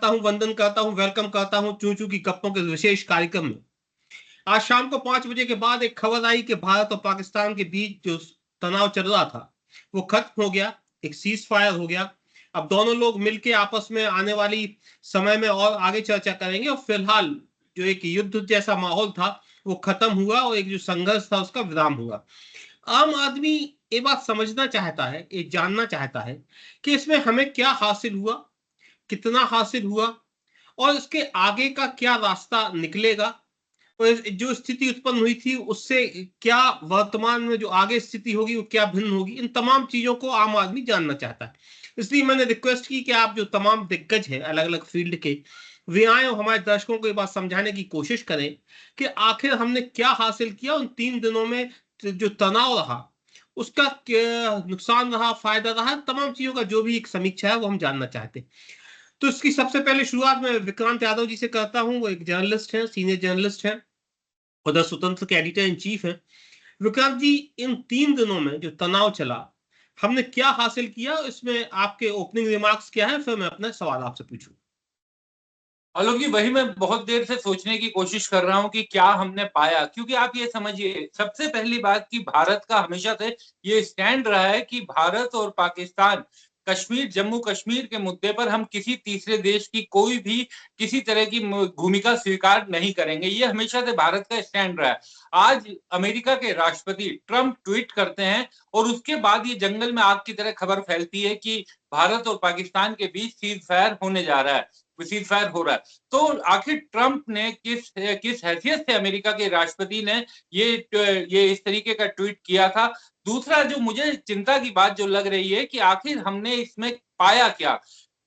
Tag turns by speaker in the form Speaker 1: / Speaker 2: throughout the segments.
Speaker 1: करता हूं, वंदन करता हूं, वेलकम करता हूं चू चू की गप्पों के विशेष कार्यक्रम में। आज शाम को 5 बजे के बाद एक खबर आई कि भारत और पाकिस्तान के बीच जो तनाव चल रहा था वो खत्म हो गया, एक सीज फायर हो गया। अब दोनों लोग मिलकर आपस में आने वाली समय में और आगे चर्चा करेंगे, और फिलहाल जो एक युद्ध जैसा माहौल था वो खत्म हुआ और एक जो संघर्ष था उसका विराम हुआ। आम आदमी ये बात समझना चाहता है, ये जानना चाहता है कि इसमें हमें क्या हासिल हुआ, कितना हासिल हुआ, और इसके आगे का क्या रास्ता निकलेगा, और जो स्थिति उत्पन्न हुई थी उससे क्या वर्तमान में जो आगे स्थिति होगी वो क्या भिन्न होगी। इन तमाम चीजों को आम आदमी जानना चाहता है। इसलिए मैंने रिक्वेस्ट की कि आप जो तमाम दिग्गज हैं अलग अलग फील्ड के, वे आए और हमारे दर्शकों को ये बात समझाने की कोशिश करें कि आखिर हमने क्या हासिल किया उन 3 दिनों में। जो तनाव रहा उसका क्या नुकसान रहा, फायदा रहा, तमाम चीजों का जो भी एक समीक्षा है वो हम जानना चाहते हैं। तो इसकी सबसे पहले शुरुआत में विक्रांत यादव जी से करता हूं। वो एक जर्नलिस्ट हैं, सीनियर जर्नलिस्ट हैं, उधर स्वतंत्र के एडिटर इन चीफ है। विक्रांत जी, इन 3 दिनों में जो तनाव चला, हमने क्या हासिल किया, इसमें आपके ओपनिंग रिमार्क्स क्या है, फिर मैं अपना सवाल आपसे पूछूं।
Speaker 2: आलोक जी, वही मैं बहुत देर से सोचने की कोशिश कर रहा हूं कि क्या हमने पाया। क्योंकि आप ये समझिए, सबसे पहली बात कि भारत का हमेशा से ये स्टैंड रहा है कि भारत और पाकिस्तान कश्मीर, जम्मू कश्मीर के मुद्दे पर हम किसी तीसरे देश की कोई भी किसी तरह की भूमिका स्वीकार नहीं करेंगे। ये हमेशा से भारत का स्टैंड रहा है। आज अमेरिका के राष्ट्रपति ट्रंप ट्वीट करते हैं और उसके बाद ये जंगल में आग की तरह खबर फैलती है कि भारत और पाकिस्तान के बीच सीज फायर होने जा रहा है, सीज फायर हो रहा है। तो आखिर ट्रंप ने किस किस हैसियत से अमेरिका के राष्ट्रपति ने ये इस तरीके का ट्वीट किया था। दूसरा जो मुझे चिंता की बात जो लग रही है कि आखिर हमने इसमें पाया क्या।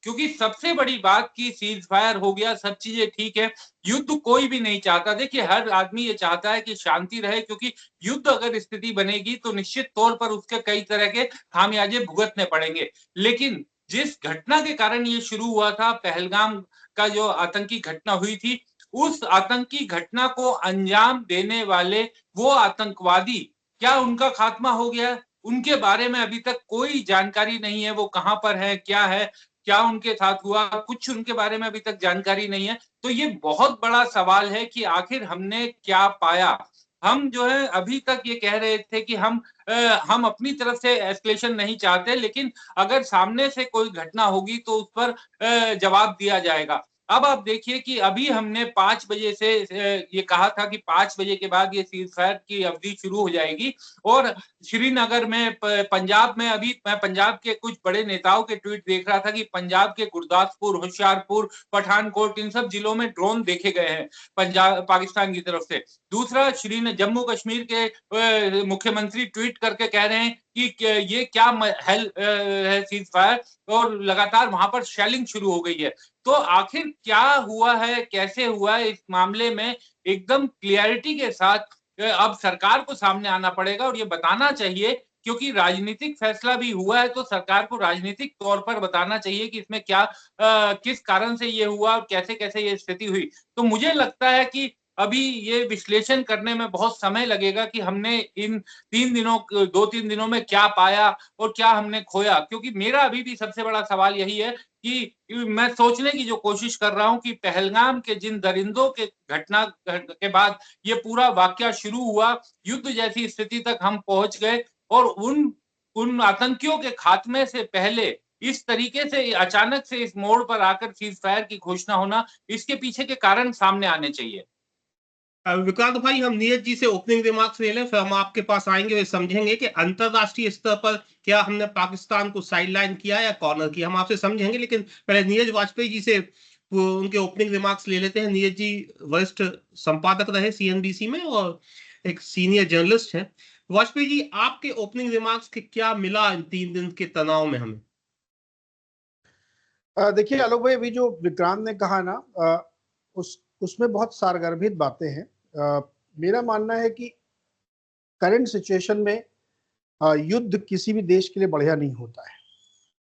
Speaker 2: क्योंकि सबसे बड़ी बात की सीज फायर हो गया, सब चीजें ठीक है, युद्ध कोई भी नहीं चाहता। देखिए, हर आदमी ये चाहता है कि शांति रहे, क्योंकि युद्ध अगर स्थिति बनेगी तो निश्चित तौर पर उसके कई तरह के खामियाजे भुगतने पड़ेंगे। लेकिन जिस घटना के कारण ये शुरू हुआ था, पहलगाम का जो आतंकी घटना हुई थी, उस आतंकी घटना को अंजाम देने वाले वो आतंकवादी, क्या उनका खात्मा हो गया? उनके बारे में अभी तक कोई जानकारी नहीं है। वो कहां पर है, क्या है, क्या उनके साथ हुआ, कुछ उनके बारे में अभी तक जानकारी नहीं है। तो ये बहुत बड़ा सवाल है कि आखिर हमने क्या पाया। हम जो है अभी तक ये कह रहे थे कि हम अपनी तरफ से एस्केलेशन नहीं चाहते, लेकिन अगर सामने से कोई घटना होगी तो उस पर जवाब दिया जाएगा। अब आप देखिए कि अभी हमने 5 बजे से ये कहा था कि 5 बजे के बाद ये सीज फायर की अवधि शुरू हो जाएगी। और श्रीनगर में, पंजाब में, अभी मैं पंजाब के कुछ बड़े नेताओं के ट्वीट देख रहा था कि पंजाब के गुरदासपुर, होशियारपुर, पठानकोट, इन सब जिलों में ड्रोन देखे गए हैं पंजाब पाकिस्तान की तरफ से। दूसरा, जम्मू कश्मीर के मुख्यमंत्री ट्वीट करके कह रहे हैं कि ये क्या है सीज फायर, और लगातार वहां पर शेलिंग शुरू हो गई है। तो आखिर क्या हुआ है, कैसे हुआ है, इस मामले में एकदम क्लियरिटी के साथ अब सरकार को सामने आना पड़ेगा और ये बताना चाहिए। क्योंकि राजनीतिक फैसला भी हुआ है तो सरकार को राजनीतिक तौर पर बताना चाहिए कि इसमें क्या किस कारण से ये हुआ और कैसे कैसे ये स्थिति हुई। तो मुझे लगता है कि अभी ये विश्लेषण करने में बहुत समय लगेगा कि हमने इन 2-3 दिनों में क्या पाया और क्या हमने खोया। क्योंकि मेरा अभी भी सबसे बड़ा सवाल यही है कि मैं सोचने की जो कोशिश कर रहा हूं कि पहलगाम के जिन दरिंदों के घटना के बाद ये पूरा वाकया शुरू हुआ, युद्ध जैसी स्थिति तक हम पहुंच गए, और उन उन आतंकियों के खात्मे से पहले इस तरीके से अचानक से इस मोड़ पर आकर सीज फायर की घोषणा होना, इसके पीछे के कारण सामने आने चाहिए।
Speaker 1: विक्रांत भाई, हम नीरज जी से ओपनिंग रिमार्क्स ले लें, फिर हम आपके पास आएंगे, वे समझेंगे कि अंतरराष्ट्रीय स्तर पर क्या हमने पाकिस्तान को साइडलाइन किया या कॉर्नर किया, हम आपसे समझेंगे। लेकिन पहले नीरज वाजपेयी जी से उनके ओपनिंग रिमार्क्स ले लेते हैं। नीरज जी वरिष्ठ संपादक रहे सीएनबीसी में और एक सीनियर जर्नलिस्ट हैं। वाजपेयी जी, आपके ओपनिंग रिमार्क्स के क्या मिला इन 3 दिन के तनाव में हमें?
Speaker 3: देखिए आलोक भाई, अभी जो विक्रांत ने कहा ना, उसमें बहुत सारगर्भित बातें हैं। मेरा मानना है कि करंट सिचुएशन में युद्ध किसी भी देश के लिए बढ़िया नहीं होता है।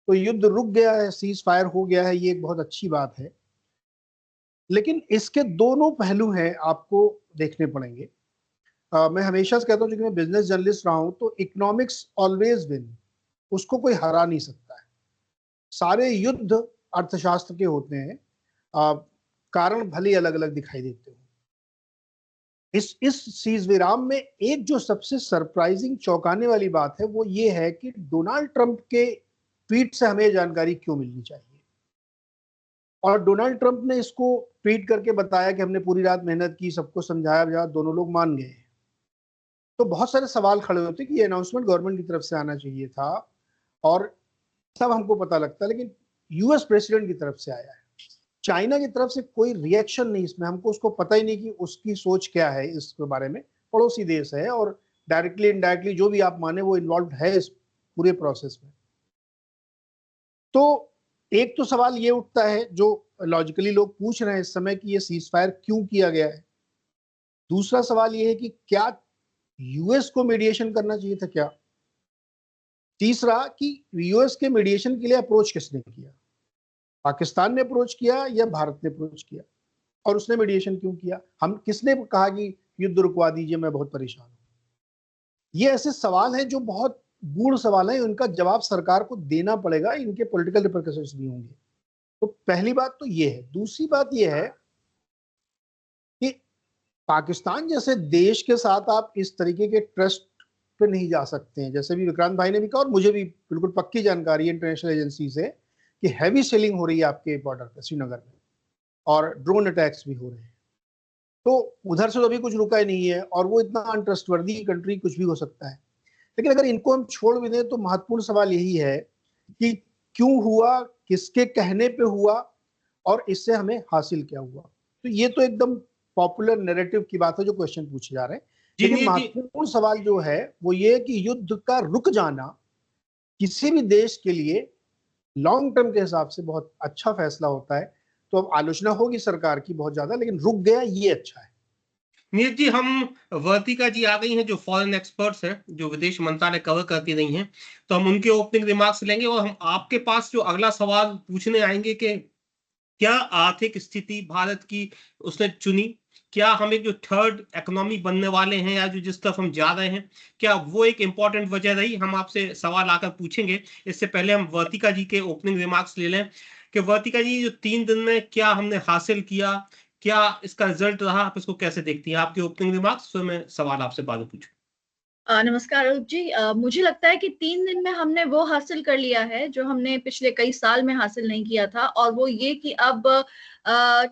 Speaker 3: तो युद्ध रुक गया है, सीज फायर हो गया है, ये एक बहुत अच्छी बात है। लेकिन इसके दोनों पहलू हैं, आपको देखने पड़ेंगे। मैं हमेशा से कहता हूँ, क्योंकि मैं बिजनेस जर्नलिस्ट रहा हूँ, तो इकोनॉमिक्स ऑलवेज विन, उसको कोई हरा नहीं सकता है। सारे युद्ध अर्थशास्त्र के होते हैं, कारण भले अलग अलग दिखाई देते हो। इस सीज विराम में एक जो सबसे सरप्राइजिंग चौंकाने वाली बात है वो ये है कि डोनाल्ड ट्रंप के ट्वीट से हमें जानकारी क्यों मिलनी चाहिए, और डोनाल्ड ट्रंप ने इसको ट्वीट करके बताया कि हमने पूरी रात मेहनत की, सबको समझाया, दोनों लोग मान गए। तो बहुत सारे सवाल खड़े होते कि ये अनाउंसमेंट गवर्नमेंट की तरफ से आना चाहिए था और सब हमको पता लगता, लेकिन यूएस प्रेसिडेंट की तरफ से आया है। चाइना की तरफ से कोई रिएक्शन नहीं इसमें, हमको उसको पता ही नहीं कि उसकी सोच क्या है इस बारे में। पड़ोसी देश है और डायरेक्टली इनडायरेक्टली जो भी आप माने वो इन्वॉल्व है इस पूरे प्रोसेस में। तो एक तो सवाल ये उठता है जो लॉजिकली लोग पूछ रहे हैं इस समय कि ये सीज फायर क्यों किया गया है। दूसरा सवाल ये है कि क्या यूएस को मीडिएशन करना चाहिए था क्या। तीसरा कि यूएस के मीडिएशन के लिए अप्रोच किसने किया, पाकिस्तान ने अप्रोच किया या भारत ने अप्रोच किया, और उसने मीडिएशन क्यों किया। हम किसने कहा कि युद्ध रुकवा दीजिए, मैं बहुत परेशान हूं। ये ऐसे सवाल हैं जो बहुत गूढ़ सवाल हैं, उनका जवाब सरकार को देना पड़ेगा, इनके पॉलिटिकल रिपरकशंस भी होंगे। तो पहली बात तो ये है। दूसरी बात ये है कि पाकिस्तान जैसे देश के साथ आप इस तरीके के ट्रस्ट पे नहीं जा सकते हैं। जैसे भी विक्रांत भाई ने भी कहा और मुझे भी बिल्कुल पक्की जानकारी है इंटरनेशनल एजेंसी से कि हैवी सेलिंग हो रही है आपके बॉर्डर पे श्रीनगर में, और ड्रोन अटैक्स भी हो रहे हैं। तो उधर से तो अभी कुछ रुका ही नहीं है, और वो इतना अनट्रस्टवर्दी कंट्री, कुछ भी हो सकता है। लेकिन अगर इनको हम छोड़ भी दें तो महत्वपूर्ण सवाल यही है कि क्यों हुआ, किसके कहने पे हुआ, और इससे हमें हासिल क्या हुआ। तो ये तो एकदम पॉपुलर नैरेटिव की बात है जो क्वेश्चन पूछे जा रहे हैं। लेकिन महत्वपूर्ण सवाल जो है वो ये कि युद्ध का रुक जाना किसी भी देश के लिए लॉन्ग टर्म के हिसाब से बहुत अच्छा फैसला होता है। तो अब आलोचना होगी सरकार की बहुत ज्यादा, लेकिन रुक गया ये अच्छा है।
Speaker 1: नीरज जी, हम वर्तिका जी आ गई हैं जो फॉरेन एक्सपर्ट्स हैं, जो विदेश मंत्रालय कवर करती रही हैं, तो हम उनके ओपनिंग रिमार्क्स लेंगे और हम आपके पास जो अगला सवाल पूछने आएंगे कि क्या आर्थिक स्थिति भारत की उसने चुनी, क्या हम एक जो थर्ड इकोनॉमी बनने वाले हैं या जो जिस तरफ हम जा रहे हैं, क्या वो एक इंपॉर्टेंट वजह रही। हम आपसे सवाल आकर पूछेंगे। इससे पहले हम वर्तिका जी के ओपनिंग रिमार्क्स ले लें कि वर्तिका जी, जो 3 दिन में क्या हमने हासिल किया, क्या इसका रिजल्ट रहा, आप इसको कैसे देखती हैं। आपके ओपनिंग रिमार्क्स, फिर मैं सवाल आपसे बाद में पूछूं।
Speaker 4: नमस्कार अरूप जी। मुझे लगता है कि 3 दिन में हमने वो हासिल कर लिया है जो हमने पिछले कई साल में हासिल नहीं किया था, और वो ये कि अब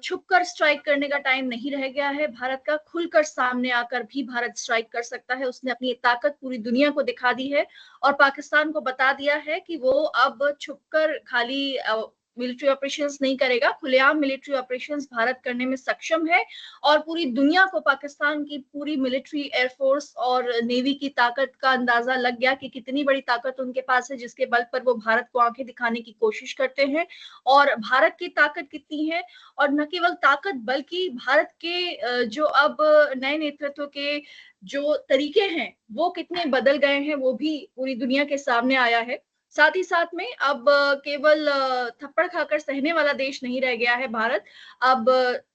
Speaker 4: छुपकर स्ट्राइक करने का टाइम नहीं रह गया है भारत का। खुलकर सामने आकर भी भारत स्ट्राइक कर सकता है। उसने अपनी ताकत पूरी दुनिया को दिखा दी है और पाकिस्तान को बता दिया है कि वो अब छुपकर खाली मिलिट्री ऑपरेशंस नहीं करेगा, खुलेआम मिलिट्री ऑपरेशंस भारत करने में सक्षम है। और पूरी दुनिया को पाकिस्तान की पूरी मिलिट्री, एयरफोर्स और नेवी की ताकत का अंदाजा लग गया कि कितनी बड़ी ताकत उनके पास है, जिसके बल पर वो भारत को आंखें दिखाने की कोशिश करते हैं। और भारत की ताकत कितनी है, और न केवल ताकत बल्कि भारत के जो अब नए नेतृत्व के जो तरीके हैं वो कितने बदल गए हैं, वो भी पूरी दुनिया के सामने आया है। साथ ही साथ में अब केवल थप्पड़ खाकर सहने वाला देश नहीं रह गया है भारत। अब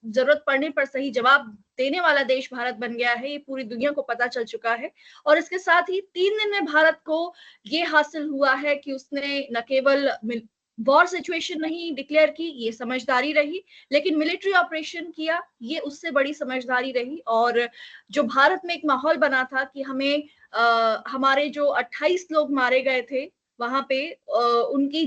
Speaker 4: जरूरत पड़ने पर सही जवाब देने वाला देश भारत बन गया है, ये पूरी दुनिया को पता चल चुका है। और इसके साथ ही 3 दिन में भारत को ये हासिल हुआ है कि उसने न केवल वॉर सिचुएशन नहीं डिक्लेयर की, ये समझदारी रही, लेकिन मिलिट्री ऑपरेशन किया, ये उससे बड़ी समझदारी रही। और जो भारत में एक माहौल बना था कि हमें हमारे जो 28 लोग मारे गए थे वहां पे उनकी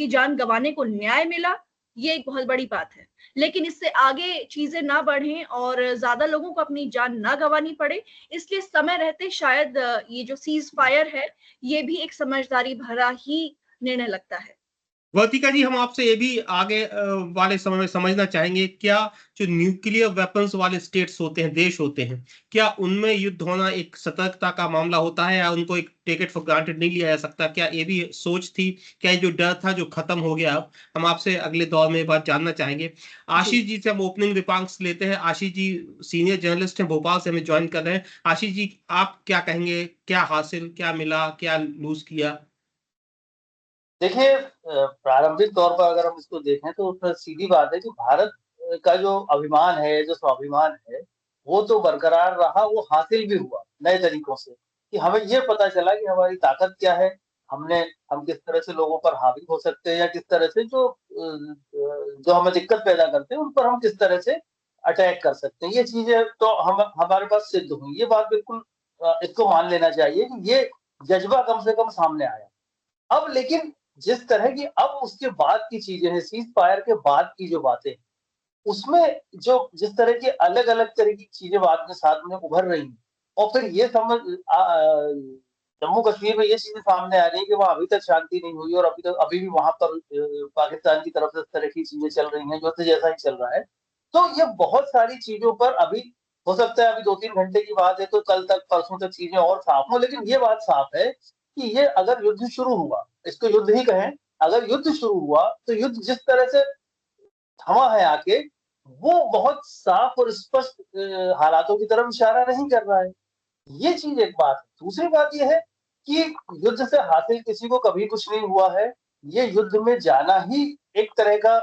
Speaker 4: जान गंवाने को न्याय मिला, ये एक बहुत बड़ी बात है। लेकिन इससे आगे चीजें ना बढ़ें और ज्यादा लोगों को अपनी जान ना गंवानी पड़े, इसलिए समय रहते शायद ये जो सीज फायर है ये भी एक समझदारी भरा ही निर्णय लगता है।
Speaker 1: वर्तिका जी, हम आपसे ये भी आगे वाले समय में समझना चाहेंगे, क्या जो न्यूक्लियर वेपन्स वाले स्टेट्स होते हैं, देश होते हैं, क्या उनमें युद्ध होना एक सतर्कता का मामला होता है या उनको एक टेक इट फॉर ग्रांटेड नहीं लिया जा सकता। क्या ये भी सोच थी, क्या ये जो डर था जो खत्म हो गया। अब हम आपसे अगले दौर में ये बात जानना चाहेंगे। आशीष जी से हम ओपनिंग रिमार्क्स लेते हैं। आशीष जी सीनियर जर्नलिस्ट हैं, भोपाल से हमें ज्वाइन कर रहे हैं। आशीष जी, आप क्या कहेंगे, क्या हासिल, क्या मिला, क्या लूज किया।
Speaker 5: देखिए, प्रारंभिक तौर पर अगर हम इसको देखें तो उसमें सीधी बात है कि भारत का जो अभिमान है, जो स्वाभिमान है, वो तो बरकरार रहा, वो हासिल भी हुआ नए तरीकों से कि हमें ये पता चला कि हमारी ताकत क्या है, हम किस तरह से लोगों पर हावी हो सकते हैं, या किस तरह से जो जो हमें दिक्कत पैदा करते हैं उन पर हम किस तरह से अटैक कर सकते हैं। ये चीजें तो हम हमारे पास सिद्ध हुई, ये बात बिल्कुल इसको मान लेना चाहिए कि ये जज्बा कम से कम सामने आया। अब लेकिन जिस तरह की अब उसके बाद की चीजें हैं, सीज फायर के बाद की जो बातें, उसमें जो जिस तरह की अलग-अलग तरह की चीजें बाद में साथ में उभर रही हैं, और फिर ये समझ जम्मू कश्मीर में ये चीजें सामने आ रही है कि वहाँ अभी तक शांति नहीं हुई और अभी भी वहां पर पाकिस्तान की तरफ से इस तरह की चीजें चल रही हैं, जो जैसा ही चल रहा है। तो ये बहुत सारी चीजों पर अभी हो सकता है अभी 2-3 घंटे की बात है, तो कल तक परसों तक चीजें और साफ हो, लेकिन ये बात साफ है कि ये अगर युद्ध शुरू हुआ, इसको युद्ध ही कहें, अगर युद्ध शुरू हुआ तो युद्ध जिस तरह से थमा है आके, वो बहुत साफ और स्पष्ट हालातों की तरफ इशारा नहीं कर रहा है। ये चीज एक बात है। दूसरी बात ये है कि युद्ध से हासिल किसी को कभी कुछ नहीं हुआ है। ये युद्ध में जाना ही एक तरह का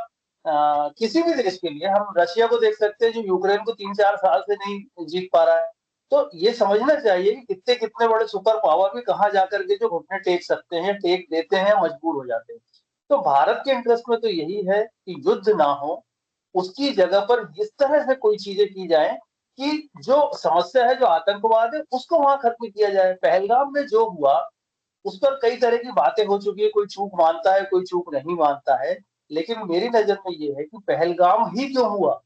Speaker 5: किसी भी देश के लिए, हम रशिया को देख सकते हैं जो यूक्रेन को 3-4 साल से नहीं जीत पा रहा है। तो ये समझना चाहिए कि कितने कितने बड़े सुपर पावर भी कहाँ जाकर के जो घुटने टेक सकते हैं, टेक देते हैं, मजबूर हो जाते हैं। तो भारत के इंटरेस्ट में तो यही है कि युद्ध ना हो, उसकी जगह पर इस तरह से कोई चीजें की जाए कि जो समस्या है, जो आतंकवाद है, उसको वहां खत्म किया जाए। पहलगाम में जो हुआ उस पर कई तरह की बातें हो चुकी है, कोई चूक मानता है, कोई चूक नहीं मानता है, लेकिन मेरी नजर में ये है कि पहलगाम ही क्यों हुआ,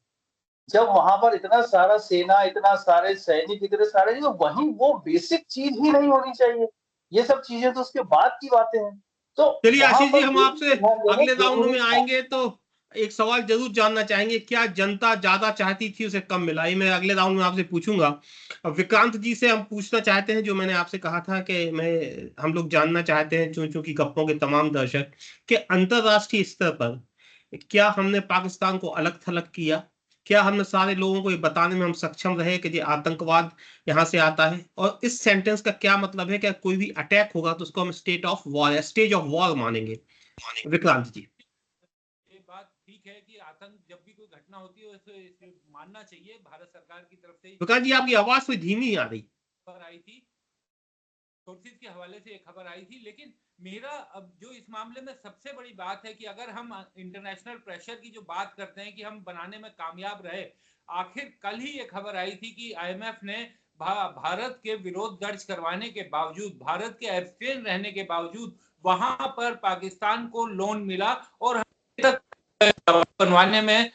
Speaker 5: जब वहां पर इतना सारा सेना, इतना सारे सैनिक, इतने सारे, जो वहीं वो बेसिक चीज ही नहीं होनी चाहिए। ये सब चीजें तो उसके बाद की बातें हैं। तो
Speaker 1: चलिए
Speaker 5: वहां
Speaker 1: आशीष जी,
Speaker 5: पर
Speaker 1: हम आपसे अगले राउंड में आएंगे तो एक सवाल जरूर जानना चाहेंगे, क्या जनता ज्यादा चाहती थी उसे कम मिला? ये मैं अगले राउंड में आपसे पूछूंगा। अब विक्रांत जी से हम पूछना चाहते हैं, जो मैंने आपसे कहा था कि हम लोग जानना चाहते हैं, चूंकि गप्पों के तमाम दर्शक, कि अंतरराष्ट्रीय स्तर पर क्या हमने पाकिस्तान को अलग थलग किया? क्या हमने सारे लोगों को ये बताने में हम सक्षम रहे कि ये आतंकवाद यहाँ से आता है? और इस सेंटेंस का क्या मतलब है कि कोई भी अटैक होगा तो उसको हम स्टेट ऑफ वॉर या स्टेज ऑफ वॉर मानेंगे? विक्रांत जी।
Speaker 2: ये बात ठीक है कि आतंक जब भी कोई घटना होती है उसे मानना चाहिए। भारत सरकार की तरफ से
Speaker 1: विक्रांत जी, आपकी आवाज थोड़ी धीमी आ रही।
Speaker 2: खबर आई थी, सोर्सेज के हवाले से एक खबर आई थी, लेकिन मेरा अब जो इस मामले में सबसे बड़ी बात है कि अगर हम इंटरनेशनल प्रेशर की जो बात करते हैं कि हम बनाने में कामयाब रहे, आखिर कल ही ये खबर आई थी कि आईएमएफ ने भारत के विरोध दर्ज करवाने के बावजूद, भारत के एब्स्टेन रहने के बावजूद वहां पर पाकिस्तान को लोन मिला और तक बनवाने में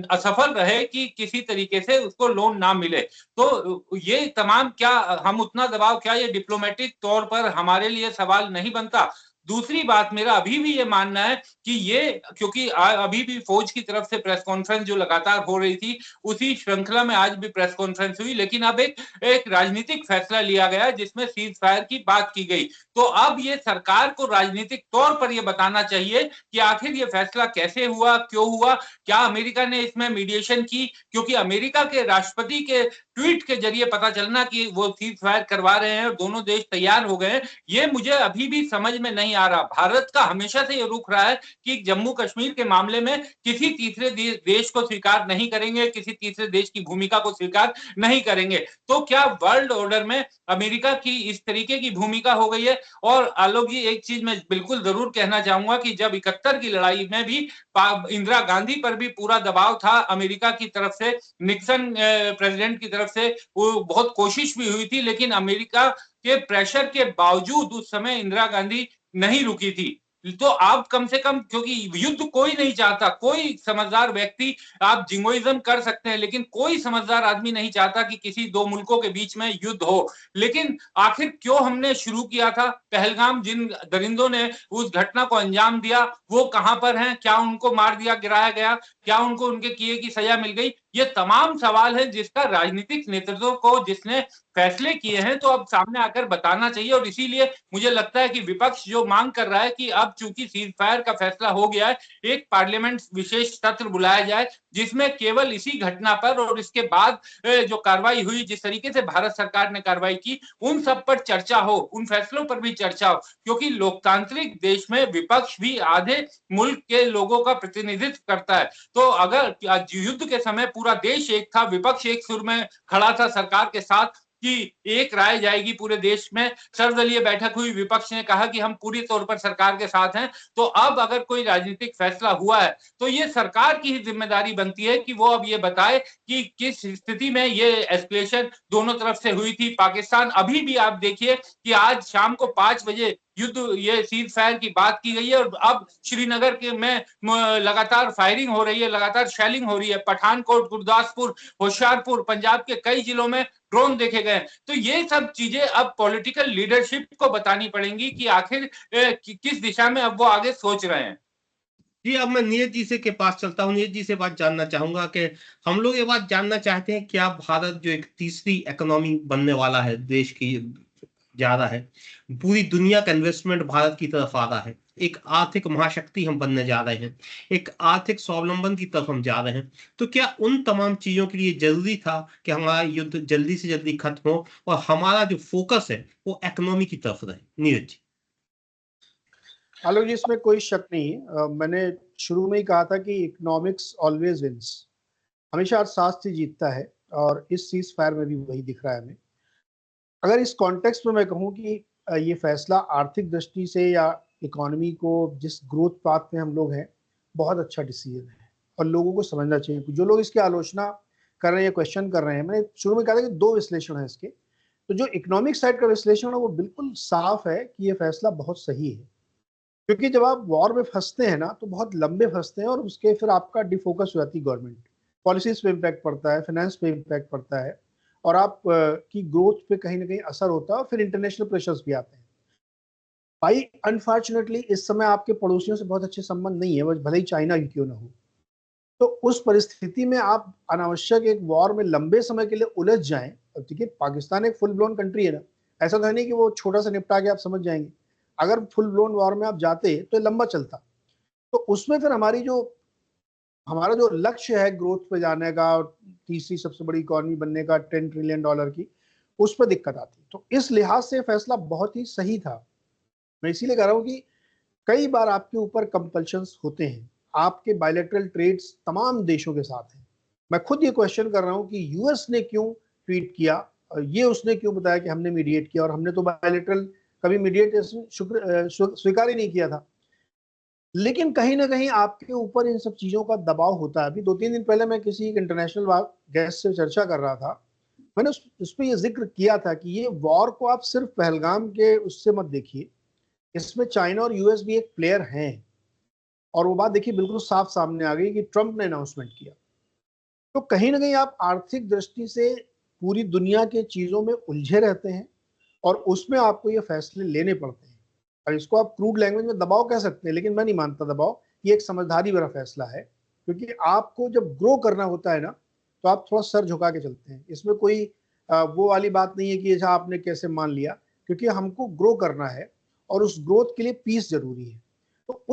Speaker 2: असफल रहे कि किसी तरीके से उसको लोन ना मिले। तो ये तमाम, क्या हम उतना दबाव, क्या ये डिप्लोमेटिक तौर पर हमारे लिए सवाल नहीं बनता? दूसरी बात, मेरा अभी भी ये मानना है कि ये, क्योंकि अभी भी फौज की तरफ से प्रेस कॉन्फ्रेंस जो लगातार हो रही थी, उसी श्रृंखला में आज भी प्रेस कॉन्फ्रेंस हुई, लेकिन अब एक राजनीतिक फैसला लिया गया जिसमें सीज फायर की बात की गई। तो अब ये सरकार को राजनीतिक तौर पर यह बताना चाहिए कि आखिर ये फैसला कैसे हुआ, क्यों हुआ, क्या अमेरिका ने इसमें मीडिएशन की? क्योंकि अमेरिका के राष्ट्रपति के ट्वीट के जरिए पता चलना कि वो सीज फायर करवा रहे हैं और दोनों देश तैयार हो गए, ये मुझे अभी भी समझ में नहीं आ रहा। भारत का हमेशा से ये रुख रहा है कि जम्मू कश्मीर के मामले में किसी तीसरे देश को स्वीकार नहीं करेंगे, किसी तीसरे देश की भूमिका को स्वीकार नहीं करेंगे। तो क्या वर्ल्ड ऑर्डर में अमेरिका की इस तरीके की भूमिका हो गई है? और आलोक जी, एक चीज मैं बिल्कुल जरूर कहना चाहूंगा कि जब 71 की लड़ाई में भी इंदिरा गांधी पर भी पूरा दबाव था अमेरिका की तरफ से, निक्सन प्रेसिडेंट की तरफ से वो बहुत कोशिश भी हुई थी, लेकिन अमेरिका के प्रेशर के बावजूद उस समय इंदिरा गांधी नहीं रुकी थी। तो आप कम से कम, क्योंकि युद्ध कोई नहीं चाहता, कोई समझदार व्यक्ति, आप जिंगोइज्म कर सकते हैं लेकिन कोई समझदार आदमी नहीं चाहता कि किसी दो मुल्कों के बीच में युद्ध हो। लेकिन आखिर क्यों हमने शुरू किया था? पहलगाम, जिन दरिंदों ने उस घटना को अंजाम दिया वो कहां पर हैं? क्या उनको मार दिया, गिराया गया? क्या उनको उनके किए की सजा मिल गई? ये तमाम सवाल है जिसका राजनीतिक नेतृत्व को, जिसने फैसले किए हैं, तो अब सामने आकर बताना चाहिए। और इसीलिए मुझे लगता है कि विपक्ष जो मांग कर रहा है कि अब चूंकि सीज फायर का फैसला हो गया है, एक पार्लियामेंट विशेष सत्र बुलाया जाए जिसमें केवल इसी घटना पर और इसके बाद जो कार्रवाई हुई, जिस तरीके से भारत सरकार ने कार्रवाई की, उन सब पर चर्चा हो, उन फैसलों पर भी चर्चा हो। क्योंकि लोकतांत्रिक देश में विपक्ष भी आधे मुल्क के लोगों का प्रतिनिधित्व करता है। तो अगर युद्ध के समय पूरा देश एक था, विपक्ष एक सुर में खड़ा था सरकार के साथ, कि एक राय जाएगी पूरे देश में। सर्वदलीय बैठक हुई, विपक्ष ने कहा कि हम पूरी तौर पर सरकार के साथ हैं। तो अब अगर कोई राजनीतिक फैसला हुआ है तो ये सरकार की ही जिम्मेदारी बनती है कि वो अब ये बताए कि किस स्थिति में ये एस्केलेशन दोनों तरफ से हुई थी। पाकिस्तान अभी भी आप देखिए कि आज शाम को 5 बजे युद्ध ये सीज फायर की बात की गई है और अब श्रीनगर के में लगातार फायरिंग हो रही है, लगातार शेलिंग हो रही है। पठानकोट, गुरदासपुर, होशियारपुर, पंजाब के कई जिलों में ड्रोन देखे गए। तो ये सब चीजें अब पॉलिटिकल लीडरशिप को बतानी पड़ेंगी कि आखिर किस दिशा में अब वो आगे सोच रहे हैं।
Speaker 1: जी, अब मैं नीरज जी से के पास चलता हूँ। नीरज जी से बात जानना चाहूंगा कि हम लोग ये बात जानना चाहते हैं, क्या भारत जो एक तीसरी इकोनॉमी बनने वाला है, देश की जा रहा है, पूरी दुनिया का इन्वेस्टमेंट भारत की तरफ आ रहा है, एक आर्थिक महाशक्ति हम बनने जा रहे हैं, एक आर्थिक स्वावलंबन की तरफ हम जा रहे हैं, तो क्या उन तमाम चीजों के लिए जरूरी था कि हमारा युद्ध जल्दी से जल्दी खत्म हो और हमारा जो फोकस है वो इकोनॉमी की तरफ रहे? नीरज जी।
Speaker 3: आलोक जी, इसमें कोई शक नहीं है। मैंने शुरू में ही कहा था कि इकोनॉमिक्स ऑलवेज विंस, हमेशा अर्थशास्त्र ही जीतता है, और इस सीज फायर में भी वही दिख रहा है हमें। अगर इस कॉन्टेक्स्ट में मैं कहूँ कि ये फैसला आर्थिक दृष्टि से या इकोनॉमी को जिस ग्रोथ पाथ में हम लोग हैं, बहुत अच्छा डिसीजन है और लोगों को समझना चाहिए। जो लोग इसकी आलोचना कर रहे हैं, क्वेश्चन कर रहे हैं, मैंने शुरू में कहा था कि दो विश्लेषण है इसके। तो जो इकोनॉमिक साइड का विश्लेषण है वो बिल्कुल साफ है कि ये फैसला बहुत सही है, क्योंकि जब आप वॉर में फंसते हैं ना तो बहुत लंबे फंसते हैं और उसके फिर आपका डिफोकस हो जाती है, गवर्नमेंट पॉलिसीज पे इम्पैक्ट पड़ता है, फाइनेंस पे इम्पैक्ट पड़ता है, और आप की ग्रोथ पे कहीं ना कहीं असर होता है, और फिर इंटरनेशनल प्रेशर्स भी आते हैं। भाई अनफॉर्चुनेटली इस समय आपके पड़ोसियों से बहुत अच्छे संबंध नहीं है, वो भले ही चाइना की क्यों ना हो। तो उस परिस्थिति में आप अनावश्यक एक वॉर में लंबे समय के लिए उलझ जाएं। अब देखिए, पाकिस्तान एक फुल ब्लोन कंट्री है ना, ऐसा तो है नहीं कि वो छोटा सा निपटा के आप समझ जाएंगे। अगर फुल ब्लोन वॉर में आप जाते तो लंबा चलता, तो उसमें फिर हमारा जो लक्ष्य है ग्रोथ पे जाने का, तीसरी सबसे बड़ी इकोनॉमी बनने का, $10 ट्रिलियन की, उस पर दिक्कत आती। तो इस लिहाज से फैसला बहुत ही सही था। मैं इसीलिए कह रहा हूँ कि कई बार आपके ऊपर कंपल्शंस होते हैं, आपके बायलैटरल ट्रेड्स तमाम देशों के साथ हैं। मैं खुद ये क्वेश्चन कर रहा हूँ कि यूएस ने क्यों ट्वीट किया, ये उसने क्यों बताया कि हमने मीडिएट किया, और हमने तो बायलैटरल कभी मीडिएशन स्वीकार ही नहीं किया था। लेकिन कहीं ना कहीं आपके ऊपर इन सब चीजों का दबाव होता है। अभी 2-3 दिन पहले मैं किसी इंटरनेशनल गेस्ट से चर्चा कर रहा था, मैंने उस पर यह जिक्र किया था कि ये वॉर को आप सिर्फ पहलगाम के उससे मत देखिए, इसमें चाइना और यूएस भी एक प्लेयर हैं। और वो बात देखिए बिल्कुल साफ सामने आ गई कि ट्रंप ने अनाउंसमेंट किया। तो कहीं ना कहीं आप आर्थिक दृष्टि से पूरी दुनिया के चीजों में उलझे रहते हैं और उसमें आपको ये फैसले लेने पड़ते हैं। और इसको आप क्रूड लैंग्वेज में दबाव कह सकते हैं, लेकिन मैं नहीं मानता दबाव, ये एक समझदारी भरा फैसला है। क्योंकि आपको जब ग्रो करना होता है ना, तो आप थोड़ा सर झुका के चलते हैं। इसमें कोई वो वाली बात नहीं है कि अच्छा आपने कैसे मान लिया, क्योंकि हमको ग्रो करना है और उस ग्रोथ के लिए पीस जरूरी है। तो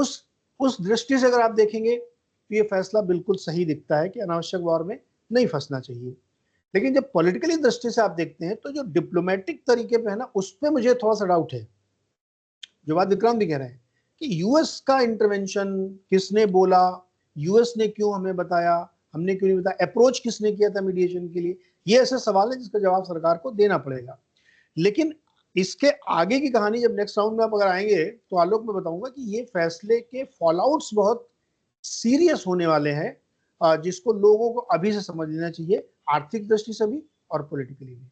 Speaker 3: उस दृष्टि से अगर आप देखेंगे तो ये फैसला बिल्कुल सही दिखता है कि अनावश्यक वॉर में नहीं फंसना चाहिए। लेकिन जब पॉलिटिकली दृष्टि से आप देखते हैं तो जो डिप्लोमेटिक तरीके पे है ना, उस पर मुझे थोड़ा सा डाउट है। जो बात विक्रांत भी कह रहे हैं कि यूएस का इंटरवेंशन किसने बोला, यूएस ने क्यों हमें बताया, हमने क्यों नहीं बताया, अप्रोच किसने किया था मीडिएशन के लिए, ये ऐसे सवाल है जिसका जवाब सरकार को देना पड़ेगा। लेकिन इसके आगे की कहानी जब नेक्स्ट राउंड में आप अगर आएंगे तो आलोक में बताऊंगा कि ये फैसले के फॉलआउट्स बहुत सीरियस होने वाले हैं, जिसको लोगों को अभी से समझ लेना चाहिए, आर्थिक दृष्टि से भी और पॉलिटिकली भी।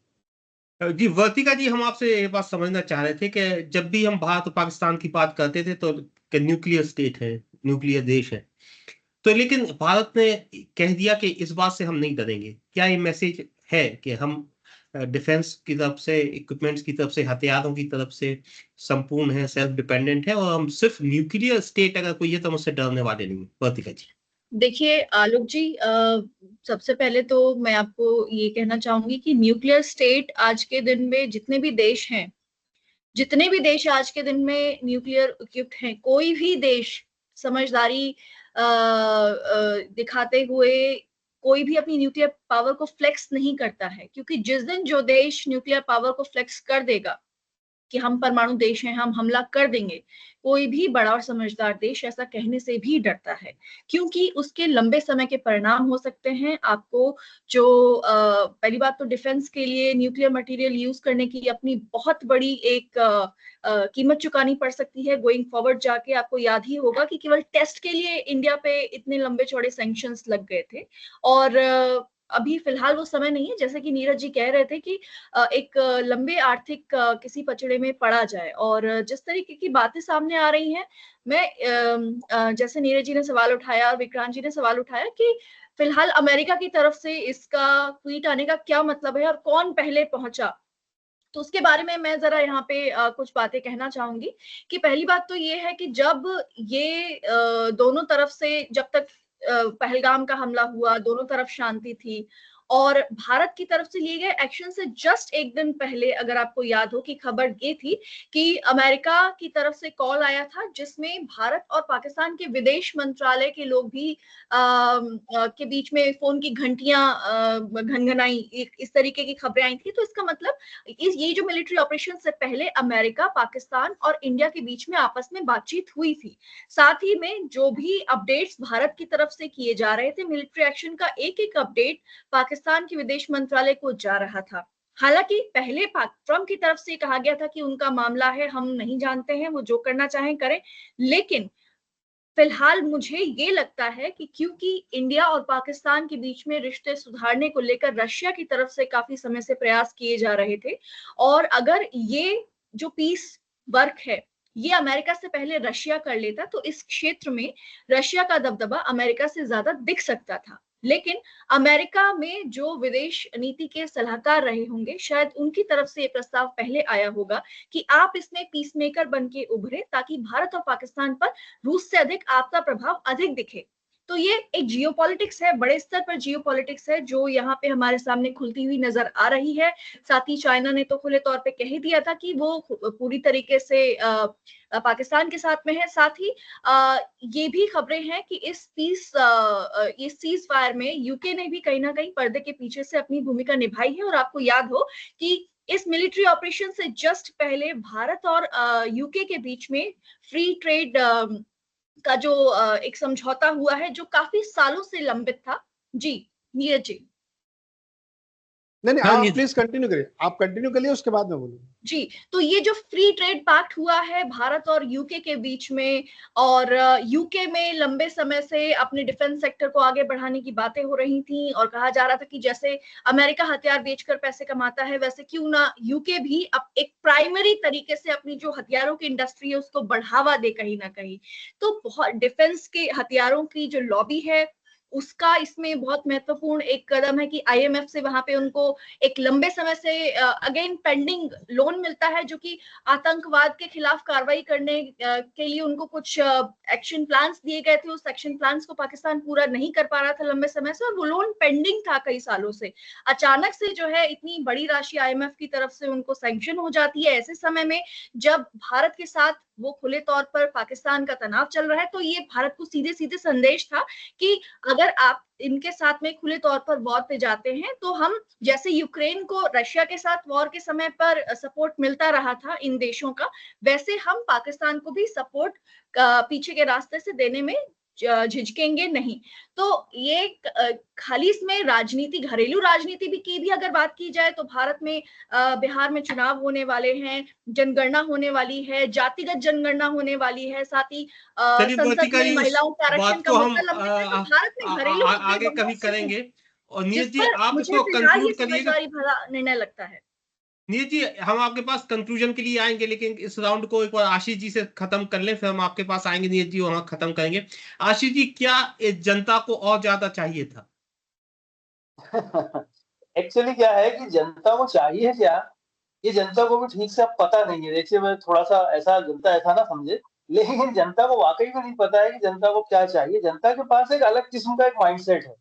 Speaker 1: जी, वर्तिका जी, हम आपसे ये बात समझना चाह रहे थे कि जब भी हम भारत और पाकिस्तान की बात करते थे तो न्यूक्लियर स्टेट है, न्यूक्लियर देश है, तो लेकिन भारत ने कह दिया कि इस बात से हम नहीं डरेंगे। क्या ये मैसेज है कि हम डिफेंस की तरफ से, इक्विपमेंट्स की तरफ से, हथियारों की तरफ से संपूर्ण है, सेल्फ डिपेंडेंट है, और हम सिर्फ न्यूक्लियर स्टेट अगर कोई है तो हम उससे डरने वाले नहीं? वर्तिका जी।
Speaker 4: देखिए आलोक जी, सबसे पहले तो मैं आपको ये कहना चाहूंगी कि न्यूक्लियर स्टेट आज के दिन में जितने भी देश आज के दिन में न्यूक्लियर इक्विप्ड हैं, कोई भी देश समझदारी दिखाते हुए कोई भी अपनी न्यूक्लियर पावर को फ्लेक्स नहीं करता है। क्योंकि जिस दिन जो देश न्यूक्लियर पावर को फ्लेक्स कर देगा, कि हम परमाणु देश हैं, हम हमला कर देंगे, कोई भी बड़ा और समझदार देश ऐसा कहने से भी डरता है, क्योंकि उसके लंबे समय के परिणाम हो सकते हैं। आपको जो पहली बात तो डिफेंस के लिए न्यूक्लियर मटेरियल यूज करने की अपनी बहुत बड़ी एक कीमत चुकानी पड़ सकती है गोइंग फॉरवर्ड। जाके आपको याद ही होगा कि केवल टेस्ट के लिए इंडिया पे इतने लंबे चौड़े सैंक्शंस लग गए थे, और अभी फिलहाल वो समय नहीं है, जैसे कि नीरज जी कह रहे थे कि एक लंबे आर्थिक किसी पचड़े में पड़ा जाए। और जिस तरीके की बातें सामने आ रही हैं, मैं जैसे नीरज जी ने सवाल उठाया और विक्रांत जी ने सवाल उठाया कि फिलहाल अमेरिका की तरफ से इसका ट्वीट आने का क्या मतलब है और कौन पहले पहुंचा, तो उसके बारे में मैं जरा यहाँ पे कुछ बातें कहना चाहूंगी कि पहली बात तो ये है कि जब ये दोनों तरफ से, जब तक पहलगाम का हमला हुआ, दोनों तरफ शांति थी, और भारत की तरफ से लिए गए एक्शन से जस्ट एक दिन पहले अगर आपको याद हो कि खबर ये थी कि अमेरिका की तरफ से कॉल आया था जिसमें भारत और पाकिस्तान के विदेश मंत्रालय के लोग भी के बीच में फोन की घंटियां घनघनाई, इस तरीके की खबरें आई थी। तो इसका मतलब ये जो मिलिट्री ऑपरेशन से पहले अमेरिका, पाकिस्तान और इंडिया के बीच में आपस में बातचीत हुई थी। साथ ही में जो भी अपडेट्स भारत की तरफ से किए जा रहे थे, मिलिट्री एक्शन का एक एक अपडेट पाकिस्तान के विदेश मंत्रालय को जा रहा था। हालांकि पहले ट्रंप की तरफ से कहा गया था कि उनका मामला है, हम नहीं जानते हैं, वो जो करना चाहें करें। लेकिन फिलहाल मुझे ये लगता है कि क्योंकि इंडिया और पाकिस्तान के बीच में रिश्ते सुधारने को लेकर रशिया की तरफ से काफी समय से प्रयास किए जा रहे थे, और अगर ये जो पीस वर्क है ये अमेरिका से पहले रशिया कर लेता तो इस क्षेत्र में रशिया का दबदबा अमेरिका से ज्यादा दिख सकता था। लेकिन अमेरिका में जो विदेश नीति के सलाहकार रहे होंगे, शायद उनकी तरफ से ये प्रस्ताव पहले आया होगा कि आप इसमें पीस मेकर बन के उभरे ताकि भारत और पाकिस्तान पर रूस से अधिक आपका प्रभाव अधिक दिखे। तो ये एक जियोपॉलिटिक्स है, बड़े स्तर पर जियोपॉलिटिक्स है जो यहाँ पे हमारे सामने खुलती हुई नजर आ रही है। साथ ही चाइना ने तो खुले तौर पे कह ही दिया था कि वो पूरी तरीके से पाकिस्तान के साथ में है। साथ ही ये भी खबरें हैं कि इस सीज फायर में यूके ने भी कहीं ना कहीं पर्दे के पीछे से अपनी भूमिका निभाई है। और आपको याद हो कि इस मिलिट्री ऑपरेशन से जस्ट पहले भारत और यूके के बीच में फ्री ट्रेड का जो एक समझौता हुआ है जो काफी सालों से लंबित था। जी नीरज जी।
Speaker 3: नहीं
Speaker 1: हाँ,
Speaker 3: आप प्लीज कंटिन्यू करिए, आप कंटिन्यू करिए, उसके बाद मैं बोलूंगा।
Speaker 4: जी, तो ये जो फ्री ट्रेड पैक्ट हुआ है भारत और यूके के बीच में, और यूके में लंबे समय से अपने डिफेंस सेक्टर को आगे बढ़ाने की बातें हो रही थी और कहा जा रहा था कि जैसे अमेरिका हथियार बेचकर पैसे कमाता है वैसे क्यों ना यूके भी अब एक प्राइमरी तरीके से अपनी जो हथियारों की इंडस्ट्री है उसको बढ़ावा दे कहीं ना कहीं। तो बहुत डिफेंस के हथियारों की जो लॉबी है उसका इसमें बहुत महत्वपूर्ण एक कदम है कि आईएमएफ से वहां पे उनको एक लंबे समय से अगेन पेंडिंग लोन मिलता है जो कि आतंकवाद के खिलाफ कार्रवाई करने के लिए उनको कुछ एक्शन प्लान्स दिए गए थे। उस एक्शन प्लान्स को पाकिस्तान पूरा नहीं कर पा रहा था लंबे समय से और वो लोन पेंडिंग था कई सालों से। अचानक से जो है इतनी बड़ी राशि आईएमएफ की तरफ से उनको सैंक्शन हो जाती है ऐसे समय में जब भारत के साथ वो खुले तौर पर पाकिस्तान का तनाव चल रहा है। तो ये भारत को सीधे सीधे संदेश था कि अगर आप इनके साथ में खुले तौर पर वॉर पे जाते हैं तो हम, जैसे यूक्रेन को रशिया के साथ वॉर के समय पर सपोर्ट मिलता रहा था इन देशों का, वैसे हम पाकिस्तान को भी सपोर्ट पीछे के रास्ते से देने में झिझकेंगे नहीं। तो ये खाली इसमें राजनीति, घरेलू राजनीति भी की भी अगर बात की जाए तो भारत में बिहार में चुनाव होने वाले हैं, जनगणना होने वाली है, जातिगत जनगणना होने वाली है, साथ ही संसद में महिलाओं के आरक्षण का मुद्दा लंबित है। तो भारत में घरेलू
Speaker 1: आगे कभी करेंगे। और नीरज जी आप
Speaker 4: मुझे
Speaker 1: इसको
Speaker 4: फिलहाल ये
Speaker 1: कंक्लूड करिएगा।
Speaker 4: समझदारी भरा निर्णय लगता है।
Speaker 1: नीरज जी हम आपके पास कंक्लूजन के लिए आएंगे, लेकिन इस राउंड को एक बार आशीष जी से खत्म कर लें, फिर हम आपके पास आएंगे नीरज जी, वहां खत्म करेंगे। आशीष जी, क्या इस जनता को और ज्यादा चाहिए था?
Speaker 5: एक्चुअली क्या है कि जनता को चाहिए क्या, ये जनता को भी ठीक से अब पता नहीं है। देखिए मैं थोड़ा सा ऐसा जनता ऐसा ना समझे, लेकिन जनता को वाकई में नहीं पता है कि जनता को क्या चाहिए। जनता के पास एक अलग किस्म का एक माइंडसेट है।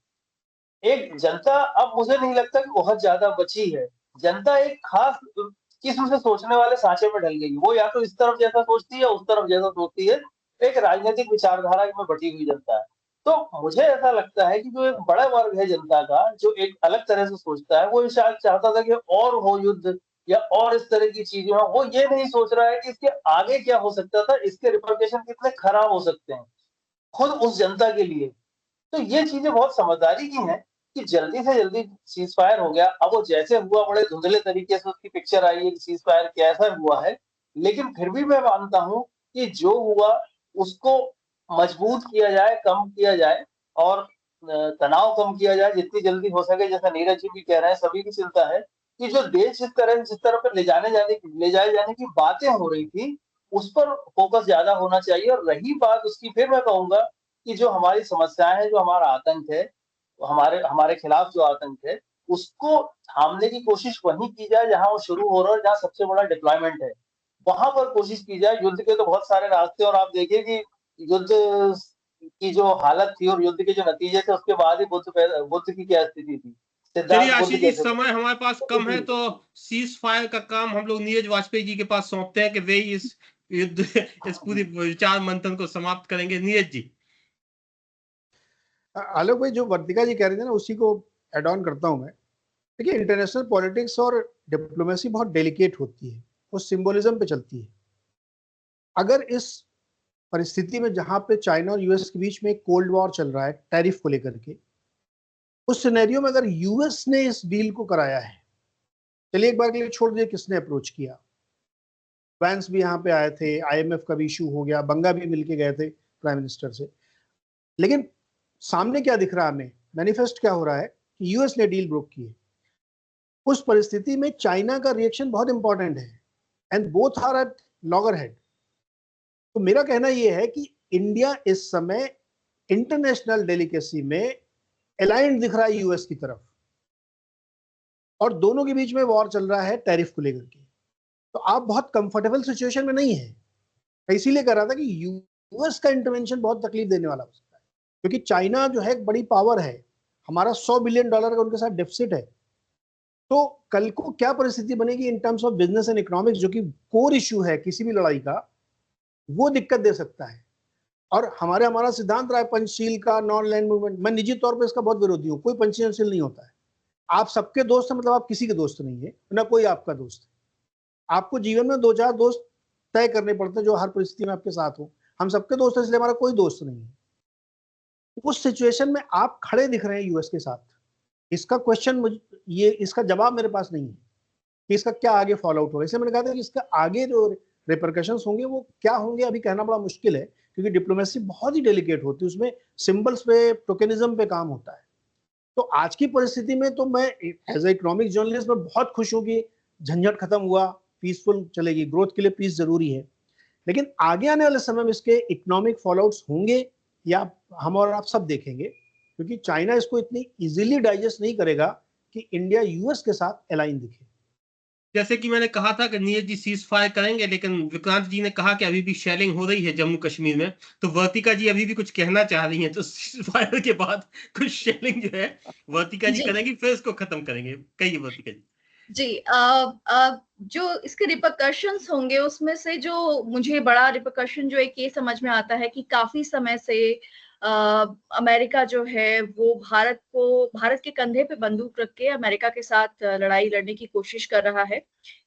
Speaker 5: एक जनता अब मुझे नहीं लगता कि बहुत ज्यादा बची है। जनता एक खास किस्म से सोचने वाले सांचे में ढल गई। वो या तो इस तरफ जैसा सोचती है, उस तरफ जैसा सोचती है। एक राजनीतिक विचारधारा में बटी हुई जनता है। तो मुझे ऐसा लगता है कि जो एक बड़ा वर्ग है जनता का, जो एक अलग तरह से सोचता है, वो शायद चाहता था कि और हो युद्ध, या और इस तरह की चीजें हो, वो ये नहीं सोच रहा है कि इसके आगे क्या हो सकता था, इसके रिपरकशन कितने खराब हो सकते हैं खुद उस जनता के लिए। तो ये चीजें बहुत समझदारी की हैं कि जल्दी से जल्दी सीज फायर हो गया। अब वो जैसे हुआ बड़े धुंधले तरीके से उसकी पिक्चर आई है कि सीज फायर कैसा हुआ है, लेकिन फिर भी मैं मानता हूं कि जो हुआ उसको मजबूत किया जाए, कम किया जाए और तनाव कम किया जाए जितनी जल्दी हो सके। जैसा नीरज जी भी कह रहे हैं, सभी की चिंता है कि जो देश जिस तरह पर ले जाए जाने की बातें हो रही थी, उस पर फोकस ज्यादा होना चाहिए। और रही बात उसकी, फिर मैं कहूंगा कि जो हमारी समस्याएं हैं, जो हमारा आतंक है, हमारे हमारे खिलाफ जो आतंक है, उसको थामने की कोशिश वहीं की जाए जहां वो शुरू हो रहा है, जहां सबसे बड़ा डिप्लॉयमेंट है, वहां पर कोशिश की जाए। युद्ध के तो बहुत सारे रास्ते, और आप देखिए कि युद्ध की जो हालत थी और युद्ध के जो नतीजे थे, उसके बाद ही बुद्ध की क्या स्थिति थी,
Speaker 1: चलिए
Speaker 5: सिद्धार्थ बुद्ध
Speaker 1: आशीष जी,
Speaker 5: कैसे थे।
Speaker 1: समय हमारे पास कम है, तो सीज फायर का काम हम लोग नीरज वाजपेयी जी के पास सौंपते हैं कि वे इस युद्ध, इस पूरी विचार मंथन को समाप्त करेंगे। नीरज जी।
Speaker 3: आलोक भाई, जो वर्तिका जी कह रहे थे ना, उसी को एड ऑन करता हूं मैं। देखिए, इंटरनेशनल पॉलिटिक्स और डिप्लोमेसी बहुत डेलिकेट होती है, वो सिंबोलिज्म पे चलती है। अगर इस परिस्थिति में जहां पे चाइना और यूएस के बीच में कोल्ड वॉर चल रहा है टैरिफ को लेकर के, उस सिनेरियो में अगर यूएस ने इस डील को कराया है, चलिए एक बार के लिए छोड़ दिए किसने अप्रोच किया, वैंस भी यहाँ पे आए थे, आईएमएफ का भी इशू हो गया, बंगा भी मिलके गए थे प्राइम मिनिस्टर से, लेकिन सामने क्या दिख रहा है हमें, मैनिफेस्ट क्या हो रहा है कि यूएस ने डील ब्रोक की है। उस परिस्थिति में चाइना का रिएक्शन बहुत इंपॉर्टेंट है, and both are at loggerhead. तो मेरा कहना यह है कि इंडिया इस समय इंटरनेशनल डेलिकेसी में अलाइंड दिख रहा है यूएस की तरफ, और दोनों के बीच में वॉर चल रहा है टैरिफ को लेकर के। तो आप बहुत कंफर्टेबल सिचुएशन में नहीं है। मैं इसीलिए कह रहा था कि यूएस का इंटरवेंशन बहुत तकलीफ देने वाला हो सकता है, क्योंकि चाइना जो है एक बड़ी पावर है, हमारा $100 बिलियन का उनके साथ डेफिसिट है। तो कल को क्या परिस्थिति बनेगी in terms of business and economics, जो कि कोर इश्यू है किसी भी लड़ाई का, वो दिक्कत दे सकता है। और हमारा सिद्धांत रहा है पंचशील का, नॉन लैंड मूवमेंट। मैं निजी तौर पर इसका बहुत विरोधी हूँ, कोई पंचशील नहीं होता है। आप सबके दोस्त हैं, मतलब आप किसी के दोस्त नहीं है, ना कोई आपका दोस्त है। आपको जीवन में 2-4 दोस्त तय करने पड़ते हैं जो हर परिस्थिति में आपके साथ हो। हम सबके दोस्त हैं, इसलिए हमारा कोई दोस्त नहीं है। उस सिचुएशन में आप खड़े दिख रहे हैं यूएस के साथ। इसका क्वेश्चन, ये इसका जवाब मेरे पास नहीं है कि इसका क्या आगे फॉलो आउट होगा। इसलिए मैंने कहा था कि इसका आगे जो रिपरकशंस होंगे वो क्या होंगे, अभी कहना बड़ा मुश्किल है, क्योंकि डिप्लोमेसी बहुत ही डेलिकेट होती है, उसमें सिंबल्स पे, टोकेनिज्म पे काम होता है। तो आज की परिस्थिति में तो मैं एज ए इकोनॉमिक जर्नलिस्ट में बहुत खुश हूँ कि झंझट खत्म हुआ, पीसफुल चलेगी। ग्रोथ के लिए पीस जरूरी है, लेकिन आगे आने वाले समय में इसके इकोनॉमिक फॉलोआउट्स होंगे या हम और आप सब देखेंगे, क्योंकि चाइना इसको इतनी इजीली डाइजेस्ट नहीं करेगा कि इंडिया यूएस के साथ अलाइन दिखे।
Speaker 1: जैसे कि मैंने कहा था कि नीरज जी सीज फायर करेंगे, लेकिन विक्रांत जी ने कहा कि अभी भी शेलिंग हो रही है जम्मू कश्मीर में, तो वर्तिका जी अभी भी कुछ कहना चाह रही हैं, तो सीज फायर के बाद कुछ शेलिंग जो है वर्तिका जी करेंगी, फिर इसको खत्म करेंगे। कहिए वर्तिका जी।
Speaker 4: जी, जो इसके रिपरकशंस होंगे, उसमें से जो मुझे बड़ा रिपरकशन जो एक ये समझ में आता है कि काफी समय से अमेरिका जो है वो भारत के कंधे पे बंदूक रख के अमेरिका के साथ लड़ाई लड़ने की कोशिश कर रहा है।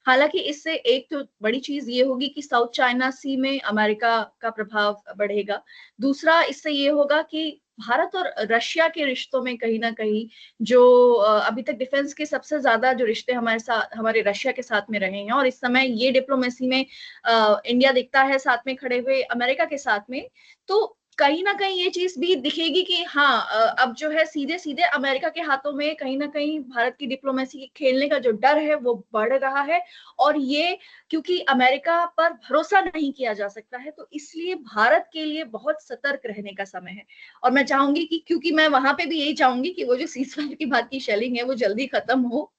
Speaker 4: हालांकि इससे एक तो बड़ी चीज ये होगी कि साउथ चाइना सी में अमेरिका का प्रभाव बढ़ेगा। दूसरा इससे ये होगा कि भारत और रशिया के रिश्तों में कहीं ना कहीं जो अभी तक डिफेंस के सबसे ज्यादा जो रिश्ते हमारे रशिया के साथ में रहे हैं, और इस समय ये डिप्लोमेसी में इंडिया दिखता है साथ में खड़े हुए अमेरिका के साथ में, तो कहीं ना कहीं ये चीज भी दिखेगी कि हाँ, अब जो है सीधे सीधे अमेरिका के हाथों में कहीं ना कहीं भारत की डिप्लोमेसी के खेलने का जो डर है वो बढ़ रहा है। और ये क्योंकि अमेरिका पर भरोसा नहीं किया जा सकता है, तो इसलिए भारत के लिए बहुत सतर्क रहने का समय है। और मैं चाहूंगी कि, क्योंकि मैं वहां पे भी यही चाहूंगी कि वो जो सीजफायर की बात की शेलिंग है वो जल्दी खत्म हो,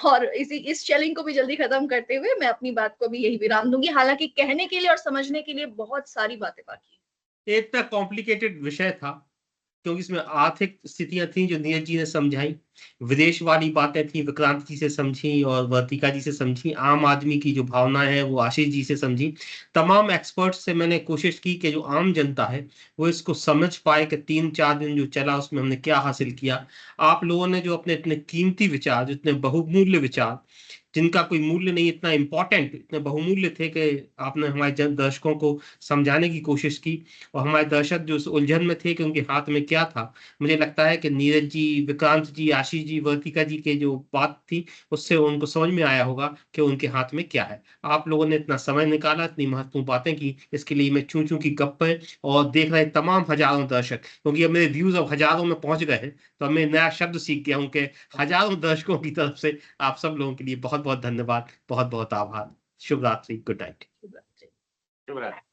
Speaker 4: और इस शेलिंग को भी जल्दी खत्म करते हुए मैं अपनी बात को भी यही विराम दूंगी। हालांकि कहने के लिए और समझने के लिए बहुत सारी बातें बाकी है।
Speaker 1: इतना कॉम्प्लिकेटेड विषय था, क्योंकि इसमें आर्थिक स्थितियां थी जो नीरज जी ने समझाई, विदेश वाली बातें थी विक्रांत जी से समझी और वर्तिका जी से समझी, आम आदमी की जो भावना है वो आशीष जी से समझी। तमाम एक्सपर्ट्स से मैंने कोशिश की कि जो आम जनता है वो इसको समझ पाए कि 3-4 दिन जो चला उसमें हमने क्या हासिल किया। आप लोगों ने जो अपने इतने कीमती विचार, जितने बहुमूल्य विचार जिनका कोई मूल्य नहीं, इतना इम्पोर्टेंट, इतने बहुमूल्य थे कि आपने हमारे दर्शकों को समझाने की कोशिश की। और हमारे दर्शक जो उस उलझन में थे कि उनके हाथ में क्या था, मुझे लगता है कि नीरज जी, विक्रांत जी, आशीष जी, वर्तिका जी के जो बात थी उससे उनको समझ में आया होगा कि उनके हाथ में क्या है। आप लोगों ने इतना समय निकाला, इतनी महत्वपूर्ण बातें की, इसके लिए मैं चूं चूं की गप्पें और देख रहे तमाम हजारों दर्शक, क्योंकि अब मेरे व्यूज अब हजारों में पहुंच गए हैं, तो अब मैं नया शब्द सीख गया हूं कि हजारों दर्शकों की तरफ से आप सब लोगों के लिए बहुत बहुत धन्यवाद, बहुत बहुत आभार। शुभ रात्रि, गुड नाइट।
Speaker 2: शुभ रात्रि।